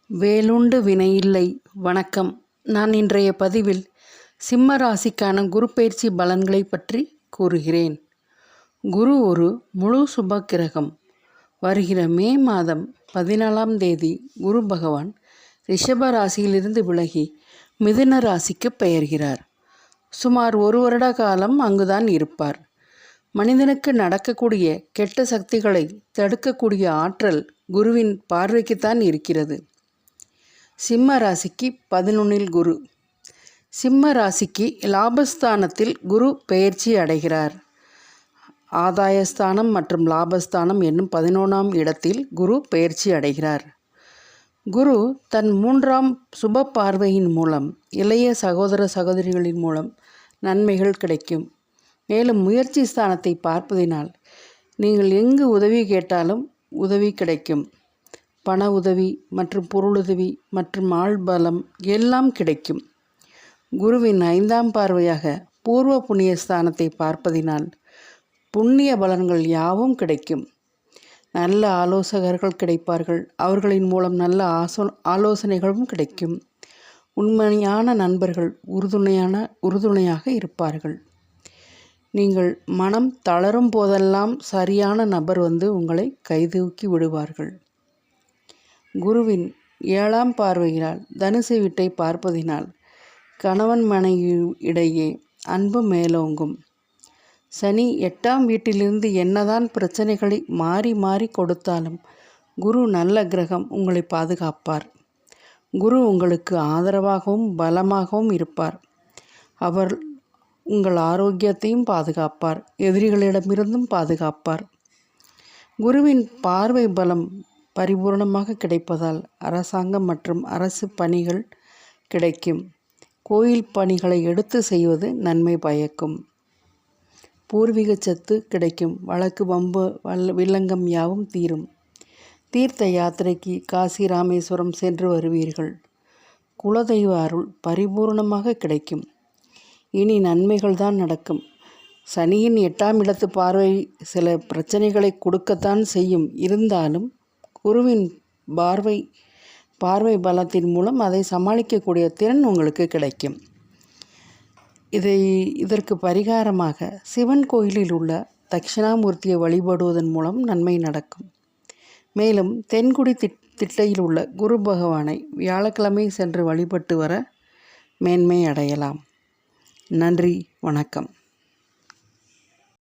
வேலுண்டு வினையில்லை. வணக்கம். நான் இன்றைய பதிவில் சிம்ம ராசிக்கான குரு பயிற்சி பலன்களை பற்றி கூறுகிறேன். குரு ஒரு முழு சுப கிரகம். வருகிற மே மாதம் 14ஆம் தேதி குரு பகவான் ரிஷப ராசியிலிருந்து விலகி மிதுன ராசிக்கு பெயர்கிறார். சுமார் 1 வருட காலம் அங்குதான் இருப்பார். மனிதனுக்கு நடக்கக்கூடிய கெட்ட சக்திகளை தடுக்கக்கூடிய ஆற்றல் குருவின் பார்வைக்குத்தான் இருக்கிறது. சிம்ம ராசிக்கு 11இல் குரு. சிம்ம ராசிக்கு லாபஸ்தானத்தில் குரு பெயர்ச்சி அடைகிறார். ஆதாயஸ்தானம் மற்றும் லாபஸ்தானம் என்னும் 11ஆம் இடத்தில் குரு பெயர்ச்சி அடைகிறார். குரு தன் 3ஆம் சுப பார்வையின் மூலம் இளைய சகோதர சகோதரிகளின் மூலம் நன்மைகள் கிடைக்கும். மேலும் முயற்சி ஸ்தானத்தை பார்ப்பதினால் நீங்கள் எங்கு உதவி கேட்டாலும் உதவி கிடைக்கும். பண உதவி மற்றும் பொருளுதவி மற்றும் ஆள்பலம் எல்லாம் கிடைக்கும். குருவின் 5ஆம் பார்வையாக பூர்வ புண்ணிய ஸ்தானத்தை பார்ப்பதினால் புண்ணிய பலன்கள் யாவும் கிடைக்கும். நல்ல ஆலோசகர்கள் கிடைப்பார்கள். அவர்களின் மூலம் நல்ல ஆலோசனைகளும் கிடைக்கும். உண்மையான நண்பர்கள் உறுதுணையாக இருப்பார்கள். நீங்கள் மனம் தளரும் போதெல்லாம் சரியான நபர் வந்து உங்களை கைதூக்கி விடுவார்கள். குருவின் 7ஆம் பார்வையினால் தனுசு வீட்டை பார்ப்பதினால் கணவன் மனைவி இடையே அன்பு மேலோங்கும். சனி 8ஆம் வீட்டிலிருந்து என்னதான் பிரச்சனைகளை மாறி மாறி கொடுத்தாலும் குரு நல்ல கிரகம் உங்களை பாதுகாப்பார். குரு உங்களுக்கு ஆதரவாகவும் பலமாகவும் இருப்பார். அவர் உங்கள் ஆரோக்கியத்தையும் பாதுகாப்பார். எதிரிகளிடமிருந்தும் பாதுகாப்பார். குருவின் பார்வை பலம் பரிபூர்ணமாக கிடைப்பதால் அரசாங்கம் மற்றும் அரசு பணிகள் கிடைக்கும். கோயில் பணிகளை எடுத்து செய்வது நன்மை பயக்கும். பூர்வீக சொத்து கிடைக்கும். வழக்கு வம்பு வில்லங்கம் யாவும் தீரும். தீர்த்த யாத்திரைக்கு காசி ராமேஸ்வரம் சென்று வருவீர்கள். குலதெய்வ அருள் பரிபூர்ணமாக கிடைக்கும். இனி நன்மைகள் தான் நடக்கும். சனியின் 8ஆம் இடத்து பார்வை சில பிரச்சனைகளை கொடுக்கத்தான் செய்யும். இருந்தாலும் குருவின் பார்வை பலத்தின் மூலம் அதை சமாளிக்கக்கூடிய திறன் உங்களுக்கு கிடைக்கும். இதற்கு பரிகாரமாக சிவன் கோயிலில் உள்ள தட்சிணாமூர்த்தியை வழிபடுவதன் மூலம் நன்மை நடக்கும். மேலும் தென்குடி திட்டையில் உள்ள குரு பகவானை வியாழக்கிழமை சென்று வழிபட்டு வர மேன்மை அடையலாம். நன்றி, வணக்கம்.